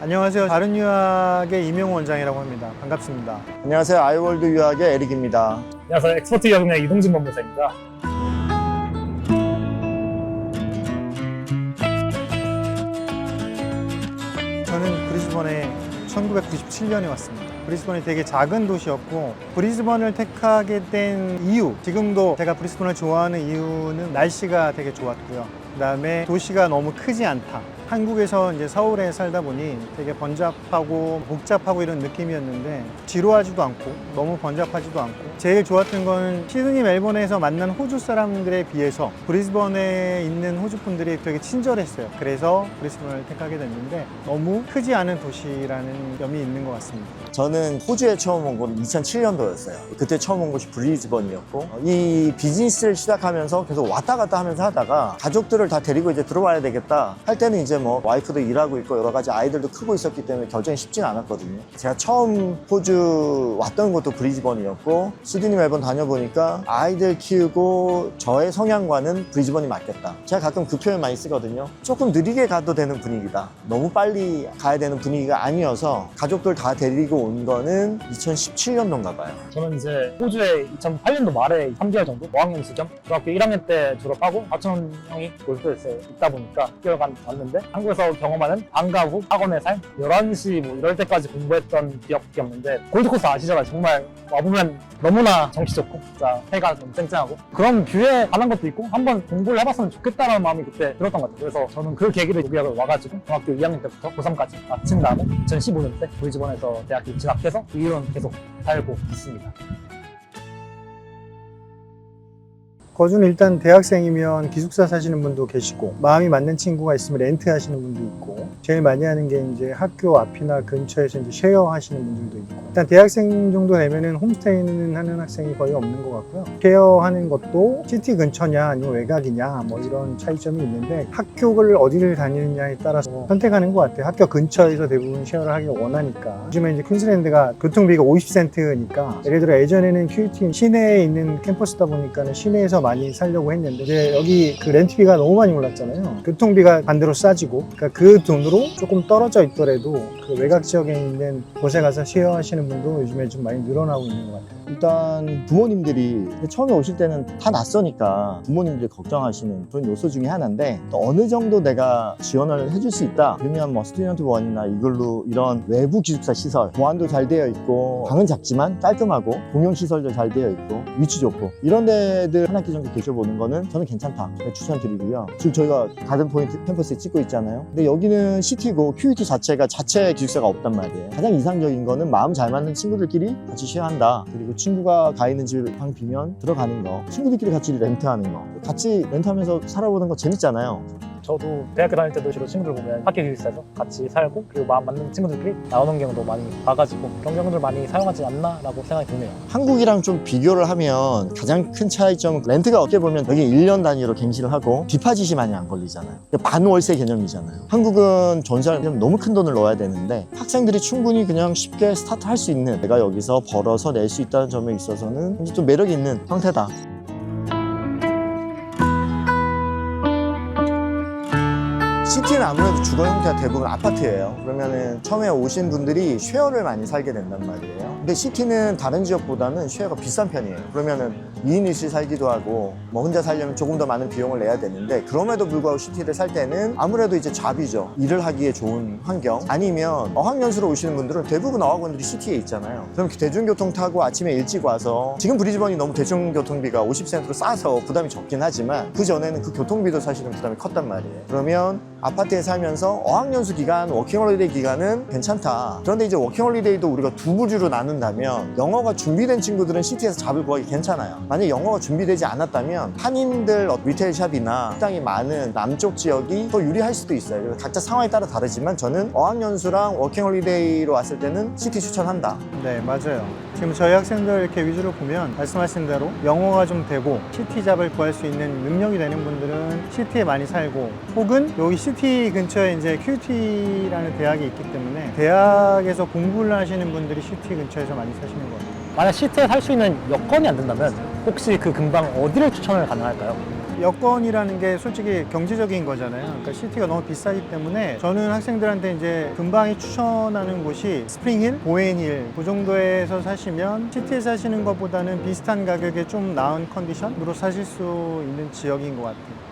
안녕하세요. 다른 유학의 이명호 원장이라고 합니다. 반갑습니다. 안녕하세요. 아이월드 유학의 에릭입니다. 안녕하세요. 엑스퍼트 유학의 이동진 법무사입니다. 저는 브리즈번에 1997년에 왔습니다. 브리즈번이 되게 작은 도시였고 브리즈번을 택하게 된 이유, 지금도 제가 브리즈번을 좋아하는 이유는 날씨가 되게 좋았고요. 그 다음에 도시가 너무 크지 않다. 한국에서 이제 서울에 살다 보니 되게 번잡하고 복잡하고 이런 느낌이었는데 지루하지도 않고 너무 번잡하지도 않고 제일 좋았던 건 시드니 멜번에서 만난 호주 사람들에 비해서 브리즈번에 있는 호주 분들이 되게 친절했어요. 그래서 브리즈번을 택하게 됐는데 너무 크지 않은 도시라는 점이 있는 것 같습니다. 저는 호주에 처음 온 건 2007년도였어요. 그때 처음 온 곳이 브리즈번이었고 이 비즈니스를 시작하면서 계속 왔다 갔다 하면서 하다가 가족들을 다 데리고 이제 들어와야 되겠다 할 때는 이제 뭐 와이프도 일하고 있고 여러 가지 아이들도 크고 있었기 때문에 결정이 쉽진 않았거든요. 제가 처음 호주 왔던 곳도 브리즈번이었고 시드니 멜번 다녀보니까 아이들 키우고 저의 성향과는 브리즈번이 맞겠다. 제가 가끔 그 표현 많이 쓰거든요. 조금 느리게 가도 되는 분위기다. 너무 빨리 가야 되는 분위기가 아니어서 가족들 다 데리고 온 거는 2017년도인가 봐요. 저는 이제 호주에 2008년도 말에 3개월 정도 어학연 수겸 중학교 1학년 때 졸업하고 사촌 형이 골프에서 있다 보니까 6개월간 왔는데 한국에서 경험하는 방과 후 학원의 삶 11시 뭐 이럴 때까지 공부했던 기억이 없는데 골드코스트 아시잖아요. 정말 와보면 너무나 정치 좋고 진짜 해가 좀 쨍쨍하고 그런 뷰에 관한 것도 있고 한번 공부를 해봤으면 좋겠다는 마음이 그때 들었던 것 같아요. 그래서 저는 그 계기로 유학을 와가지고 중학교 2학년 때부터 고3까지 마친 다음에 2015년 때 브리즈번에서 대학교 진학해서 그 이후로는 계속 살고 있습니다. 거주는 일단 대학생이면 기숙사 사시는 분도 계시고 마음이 맞는 친구가 있으면 렌트 하시는 분도 있고 제일 많이 하는 게 이제 학교 앞이나 근처에서 이제 쉐어 하시는 분들도 있고 일단 대학생 정도 되면은 홈스테이는 하는 학생이 거의 없는 것 같고요. 쉐어 하는 것도 시티 근처냐 아니면 외곽이냐 뭐 이런 차이점이 있는데 학교를 어디를 다니느냐에 따라서 선택하는 것 같아요. 학교 근처에서 대부분 쉐어를 하기 원하니까 요즘에 이제 퀸즐랜드가 교통비가 50센트니까 예를 들어 예전에는 QUT 시내에 있는 캠퍼스다 보니까 시내에서 많이 살려고 했는데 이제 여기 그 렌트비가 너무 많이 올랐잖아요. 교통비가 반대로 싸지고 그러니까 그 돈으로 조금 떨어져 있더라도 그 외곽 지역에 있는 곳에 가서 쉐어 하시는 분도 요즘에 좀 많이 늘어나고 있는 것 같아요. 일단 부모님들이 처음에 오실 때는 다 낯서니까 부모님들이 걱정하시는 그런 요소 중에 하나인데 또 어느 정도 내가 지원을 해줄 수 있다 그러면 뭐 스튜던트 원이나 이글루 이런 외부 기숙사 시설 보안도 잘 되어 있고 방은 작지만 깔끔하고 공용시설도 잘 되어 있고 위치 좋고 이런 데들 한 학기 정도 계셔보는 거는 저는 괜찮다 추천드리고요. 지금 저희가 가든포인트 캠퍼스에 찍고 있잖아요. 근데 여기는 시티고 QUT 자체가 자체 기숙사가 없단 말이에요. 가장 이상적인 거는 마음 잘 맞는 친구들끼리 같이 쉐어한다. 그리고 친구가 가 있는 집 방 비면 들어가는 거, 친구들끼리 같이 렌트하는 거, 같이 렌트하면서 살아보는 거 재밌잖아요. 저도 대학교 다닐 때도 주로 친구들 보면 학교 기숙사에서 같이 살고 그리고 마음 맞는 친구들끼리 나오는 경우도 많이 봐가지고 그런 경우들 많이 사용하지 않나 라고 생각이 드네요. 한국이랑 좀 비교를 하면 가장 큰 차이점은 렌트가 어떻게 보면 여기 1년 단위로 갱신을 하고 디파짓이 많이 안 걸리잖아요. 반월세 개념이잖아요. 한국은 전세를 너무 큰 돈을 넣어야 되는데 학생들이 충분히 그냥 쉽게 스타트할 수 있는 내가 여기서 벌어서 낼 수 있다는 점에 있어서는 좀 매력이 있는 형태다. 시티는 아무래도 주거 형태가 대부분 아파트예요. 그러면은 처음에 오신 분들이 쉐어를 많이 살게 된단 말이에요. 근데 시티는 다른 지역보다는 쉐어가 비싼 편이에요. 그러면은 2인 1실 살기도 하고 뭐 혼자 살려면 조금 더 많은 비용을 내야 되는데 그럼에도 불구하고 시티를 살 때는 아무래도 이제 잡이죠. 일을 하기에 좋은 환경 아니면 어학연수로 오시는 분들은 대부분 어학원들이 시티에 있잖아요. 그럼 대중교통 타고 아침에 일찍 와서 지금 브리즈번이 너무 대중교통비가 50센트로 싸서 부담이 적긴 하지만 그 전에는 그 교통비도 사실은 부담이 컸단 말이에요. 그러면 아파트에 살면서 어학연수 기간, 워킹홀리데이 기간은 괜찮다. 그런데 이제 워킹홀리데이도 우리가 두 부류로 나눈다면 영어가 준비된 친구들은 시티에서 잡을 구하기 괜찮아요. 만약에 영어가 준비되지 않았다면 한인들 리테일 샵이나 식당이 많은 남쪽 지역이 더 유리할 수도 있어요. 그래서 각자 상황에 따라 다르지만 저는 어학연수랑 워킹홀리데이로 왔을 때는 시티 추천한다. 네, 맞아요. 지금 저희 학생들 이렇게 위주로 보면 말씀하신 대로 영어가 좀 되고 시티 잡을 구할 수 있는 능력이 되는 분들은 시티에 많이 살고 혹은 여기 시티 근처에 이제 QUT라는 대학이 있기 때문에 대학에서 공부를 하시는 분들이 시티 근처에서 많이 사시는 것 같아요. 만약 시티에 살 수 있는 여건이 안 된다면 혹시 그 근방 어디를 추천을 가능할까요? 여건이라는 게 솔직히 경제적인 거잖아요. 그러니까 CT가 너무 비싸기 때문에 저는 학생들한테 이제 금방에 추천하는 곳이 스프링힐, 보앤힐 그 정도에서 사시면 CT에 사시는 것보다는 비슷한 가격에 좀 나은 컨디션으로 사실 수 있는 지역인 것 같아요.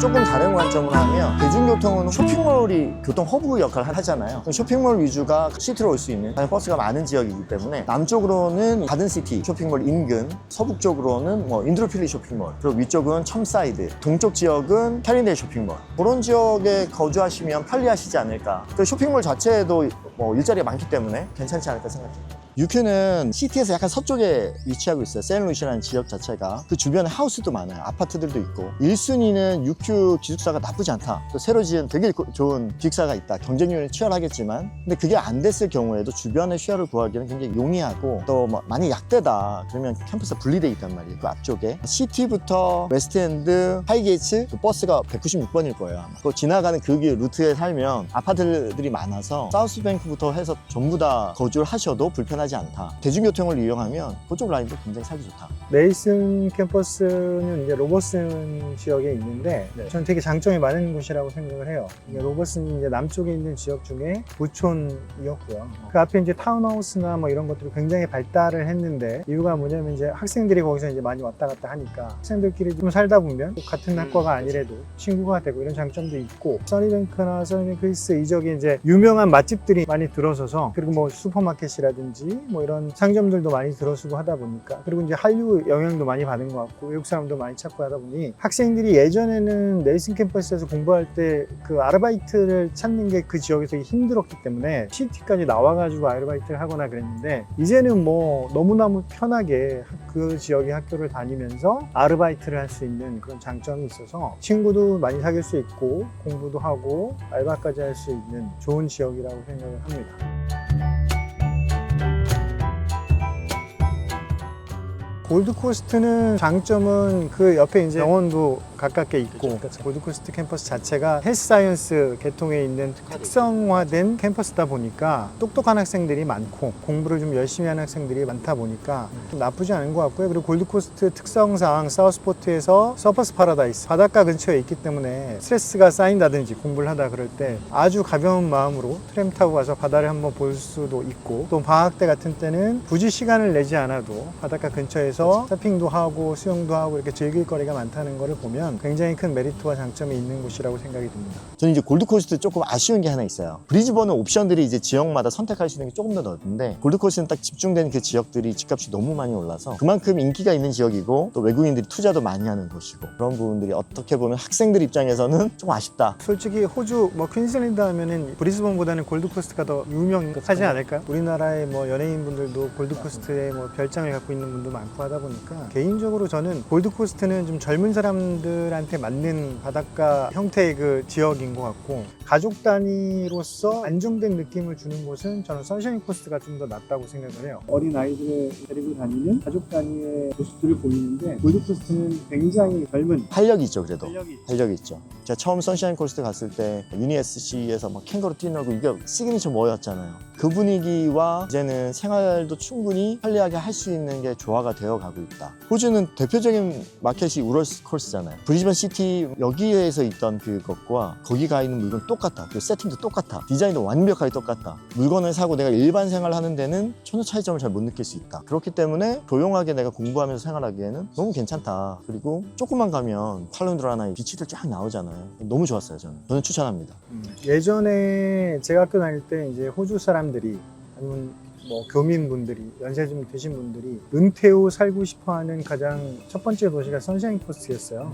조금 다른 관점으로 하면 대중교통은 쇼핑몰이 교통 허브 역할을 하잖아요. 쇼핑몰 위주가 시티로 올 수 있는 버스가 많은 지역이기 때문에 남쪽으로는 가든시티 쇼핑몰 인근, 서북쪽으로는 뭐 인드로필리 쇼핑몰, 그리고 위쪽은 첨사이드, 동쪽 지역은 캐린데이 쇼핑몰, 그런 지역에 거주하시면 편리하시지 않을까. 그 쇼핑몰 자체에도 뭐 일자리가 많기 때문에 괜찮지 않을까 생각합니다. 유큐는 시티에서 약간 서쪽에 위치하고 있어요. 세인루이스라는 지역 자체가. 그 주변에 하우스도 많아요. 아파트들도 있고. 1순위는 유큐 기숙사가 나쁘지 않다. 또 새로 지은 되게 좋은 기숙사가 있다. 경쟁률이 치열하겠지만 근데 그게 안 됐을 경우에도 주변에 쉐어를 구하기는 굉장히 용이하고 또 뭐 많이 약대다 그러면 캠퍼스가 분리돼 있단 말이에요. 그 앞쪽에 시티부터 웨스트엔드, 하이게이츠 그 버스가 196번일 거예요. 아마. 또 지나가는 그 루트에 살면 아파트들이 많아서 사우스뱅크부터 해서 전부 다 거주를 하셔도 불편하지 않다. 대중교통을 이용하면 그쪽 라인도 굉장히 살기 좋다. 메이슨 캠퍼스는 이제 로버슨 지역에 있는데 저는 되게 장점이 많은 곳이라고 생각을 해요. 이게 로버슨이 이제 남쪽에 있는 지역 중에 부촌이었고요. 그 앞에 이제 타운하우스나 뭐 이런 것들이 굉장히 발달을 했는데 이유가 뭐냐면 이제 학생들이 거기서 이제 많이 왔다 갔다 하니까 학생들끼리 좀 살다 보면 같은 학과가 아니래도 친구가 되고 이런 장점도 있고 써니뱅크나 써니뱅크 힐스 이 지역에 이제 유명한 맛집들이 많이 들어서서 그리고 뭐 슈퍼마켓이라든지 뭐 이런 상점들도 많이 들어서고 하다 보니까 그리고 이제 한류 영향도 많이 받은 것 같고 외국 사람도 많이 찾고 하다 보니 학생들이 예전에는 메이슨 캠퍼스에서 공부할 때 그 아르바이트를 찾는 게 그 지역에서 되게 힘들었기 때문에 CT까지 나와가지고 아르바이트를 하거나 그랬는데 이제는 뭐 너무너무 편하게 그 지역의 학교를 다니면서 아르바이트를 할 수 있는 그런 장점이 있어서 친구도 많이 사귈 수 있고 공부도 하고 알바까지 할 수 있는 좋은 지역이라고 생각을 합니다. 골드코스트는 장점은 그 옆에 이제 병원도 가깝게 있고 그쵸. 골드코스트 캠퍼스 자체가 헬스사이언스 계통에 있는 특성화된 캠퍼스다 보니까 똑똑한 학생들이 많고 공부를 좀 열심히 하는 학생들이 많다 보니까 좀 나쁘지 않은 것 같고요. 그리고 골드코스트 특성상 사우스포트에서 서퍼스 파라다이스 바닷가 근처에 있기 때문에 스트레스가 쌓인다든지 공부를 하다 그럴 때 아주 가벼운 마음으로 트램 타고 가서 바다를 한번 볼 수도 있고 또 방학 때 같은 때는 굳이 시간을 내지 않아도 바닷가 근처에서 서핑도 하고 수영도 하고 이렇게 즐길 거리가 많다는 것을 보면 굉장히 큰 메리트와 장점이 있는 곳이라고 생각이 듭니다. 저는 이제 골드코스트 조금 아쉬운 게 하나 있어요. 브리즈번은 옵션들이 이제 지역마다 선택할 수 있는 게 조금 더 넓은데 골드코스트는 딱 집중된 그 지역들이 집값이 너무 많이 올라서 그만큼 인기가 있는 지역이고 또 외국인들이 투자도 많이 하는 곳이고 그런 부분들이 어떻게 보면 학생들 입장에서는 좀 아쉽다. 솔직히 호주 뭐 퀸즐랜드 하면은 브리즈번보다는 골드코스트가 더 유명하지 않을까? 우리나라의 뭐 연예인분들도 골드코스트에 뭐 별장을 갖고 있는 분도 많고 하다 보니까 개인적으로 저는 골드코스트는 좀 젊은 사람들한테 맞는 바닷가 형태의 그 지역인 것 같고 가족 단위로서 안정된 느낌을 주는 곳은 저는 선샤인 코스트가 좀 더 낫다고 생각을 해요. 어린 아이들을 데리고 다니는 가족 단위의 모습들을 보이는데 골드코스트는 굉장히 젊은 활력이 있죠. 그래도 활력이 활력이 있죠. 제가 처음 선샤인 코스트 갔을 때 유니SC에서 막 캥거루 뛰놀고 이게 시그니처 뭐였잖아요. 그 분위기와 이제는 생활도 충분히 편리하게 할 수 있는 게 조화가 되어 가고 있다. 호주는 대표적인 마켓이 우럴스 코스잖아요. 브리즈번 시티 여기에서 있던 그것과 거기 가 있는 물건 똑같다. 그 세팅도 똑같아. 디자인도 완벽하게 똑같다. 물건을 사고 내가 일반 생활을 하는 데는 전혀 차이점을 잘 못 느낄 수 있다. 그렇기 때문에 조용하게 내가 공부하면서 생활하기에는 너무 괜찮다. 그리고 조금만 가면 팔룬드라나 비치들 쫙 나오잖아요. 너무 좋았어요. 저는 추천합니다. 예전에 제가 학교 다닐 때 이제 호주 사람들이 아니면 뭐 교민분들이 연세 좀 드신 분들이 은퇴 후 살고 싶어하는 가장 첫 번째 도시가 선샤인 코스트였어요.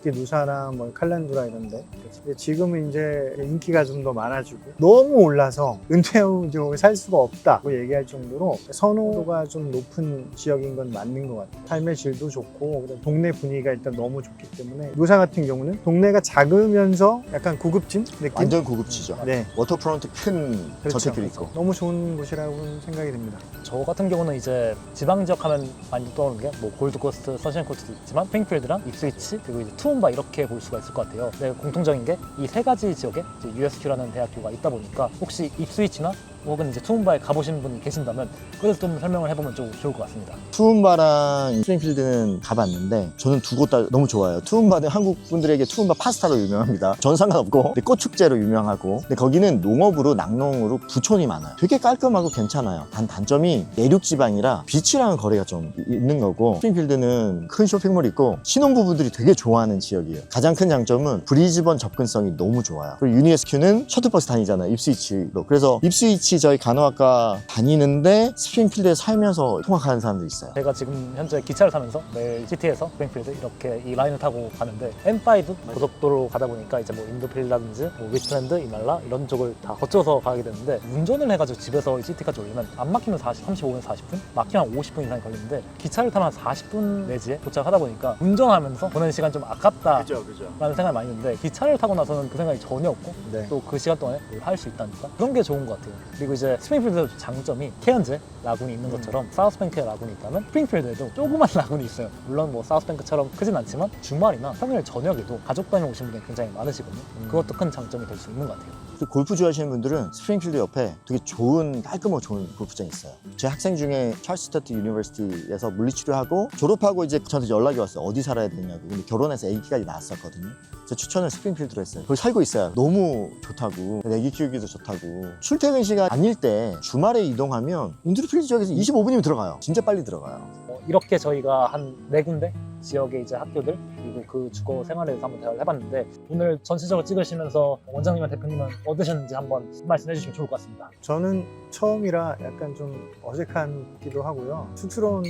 특히 누사나 뭐 칼란두라 이런데. 근데 지금은 이제 인기가 좀 더 많아지고 너무 올라서 은퇴 후 이제 살 수가 없다고 얘기할 정도로 선호도가 좀 높은 지역인 건 맞는 것 같아요. 삶의 질도 좋고 그다음에 동네 분위기가 일단 너무 좋기 때문에 누사 같은 경우는 동네가 작으면서 약간 고급진 느낌? 완전 고급지죠. 네. 워터프론트 큰 그렇죠. 저택들이 있고. 너무 좋은 곳이라고 생각이 듭니다. 저 같은 경우는 이제 지방 지역 하면 많이 떠오르는 게 뭐 골드코스트, 선샤인 코스트도 있지만 스프링필드랑 입스위치 그리고 이제 투움바 이렇게 볼 수가 있을 것 같아요. 근데 공통적인 게 이 세 가지 지역에 이제 USQ라는 대학교가 있다 보니까 혹시 입스위치나 혹은 이제 투움바에 가보신 분이 계신다면 그것을 좀 설명을 해보면 좀 좋을 것 같습니다. 투움바랑 스프링필드는 가봤는데 저는 두 곳 다 너무 좋아요. 투움바는 한국 분들에게 투움바 파스타로 유명합니다. 전 상관없고 근데 꽃축제로 유명하고 근데 거기는 농업으로 낙농으로 부촌이 많아요. 되게 깔끔하고 괜찮아요. 단점이 내륙 지방이라 비치랑은 거리가 좀 있는 거고 스프링필드는 큰 쇼핑몰 있고 신혼부부들이 되게 좋아하는 지역이에요. 가장 큰 장점은 브리즈번 접근성이 너무 좋아요. 그리고 유니SQ는 셔틀버스 다니잖아요. 입스위치로. 그래서 입스위치 저희 간호학과 다니는데 스프링필드에 살면서 통학하는 사람도 있어요. 제가 지금 현재 기차를 타면서 매일 시티에서 스프링필드 이렇게 이 라인을 타고 가는데 M5 고속도로 가다 보니까 이제 뭐 인도필이라든지 뭐 리스트랜드, 이날라 이런 쪽을 다 거쳐서 가게 되는데 운전을 해가지고 집에서 시티까지 오려면 안 막히면 35분, 40분? 막히면 50분 이상이 걸리는데 기차를 타면 40분 내지에 도착하다 보니까 운전하면서 보내는 시간 좀 아깝다 그죠. 라는 생각이 많이 드는데 기차를 타고 나서는 그 생각이 전혀 없고 네. 또 그 시간 동안에 뭘 할 수 있다니까 그런 게 좋은 것 같아요. 그리고 이제 스프링필드 장점이 케언즈 라군이 있는 것처럼 사우스뱅크에 라군이 있다면 스프링필드에도 조그만 라군이 있어요. 물론 뭐 사우스뱅크처럼 크진 않지만 주말이나 평일 저녁에도 가족 단위 오신 분이 굉장히 많으시거든요. 그것도 큰 장점이 될 수 있는 것 같아요. 골프 좋아하시는 분들은 스프링필드 옆에 되게 좋은 깔끔하고 좋은 골프장이 있어요. 제 학생 중에 찰스 스타트 유니버시티에서 물리치료하고 졸업하고 이제 저한테 연락이 왔어요. 어디 살아야 되냐고. 근데 결혼해서 아기까지 낳았었거든요. 제가 추천을 스프링필드로 했어요. 거기 살고 있어요. 너무 좋다고. 아기 키우기도 좋다고. 출퇴근 시간 아닐 때 주말에 이동하면 인드루필드 지역에서 25분이면 들어가요. 진짜 빨리 들어가요. 이렇게 저희가 한 4군데 지역의 이제 학교들 그리고 그 주거 생활에 대해서 한번 대화를 해봤는데 오늘 전체적으로 찍으시면서 원장님과 대표님은 어떠셨는지 한번 말씀해 주시면 좋을 것 같습니다. 저는 처음이라 약간 좀 어색하기도 하고요. 쑥스러운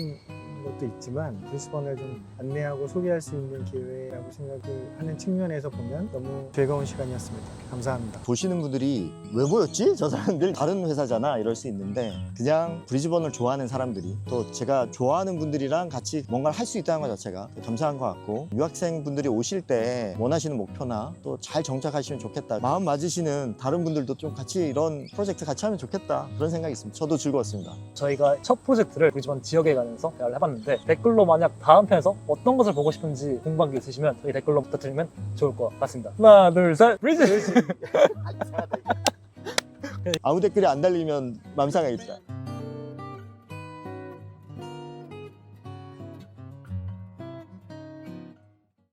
것도 있지만 브리스번을 좀 안내하고 소개할 수 있는 기회라고 생각을 하는 측면에서 보면 너무 즐거운 시간이었습니다. 감사합니다. 보시는 분들이 왜 보였지? 저 사람들 다른 회사잖아 이럴 수 있는데 그냥 브리즈번을 좋아하는 사람들이 또 제가 좋아하는 분들이랑 같이 뭔가를 할 수 있다는 것 자체가 감사한 것 같고 유학생 분들이 오실 때 원하시는 목표나 또 잘 정착하시면 좋겠다 마음 맞으시는 다른 분들도 좀 같이 이런 프로젝트 같이 하면 좋겠다 그런 생각이 있습니다. 저도 즐거웠습니다. 저희가 첫 프로젝트를 브리즈번 지역에 관해서 대화를 해봤는데 댓글로 만약 다음 편에서 어떤 것을 보고 싶은지 궁금한 게 있으시면 저희 댓글로 부탁드리면 좋을 것 같습니다. 하나 둘 셋 브리즈! 아무 댓글이 안 달리면 맘 상하겠다.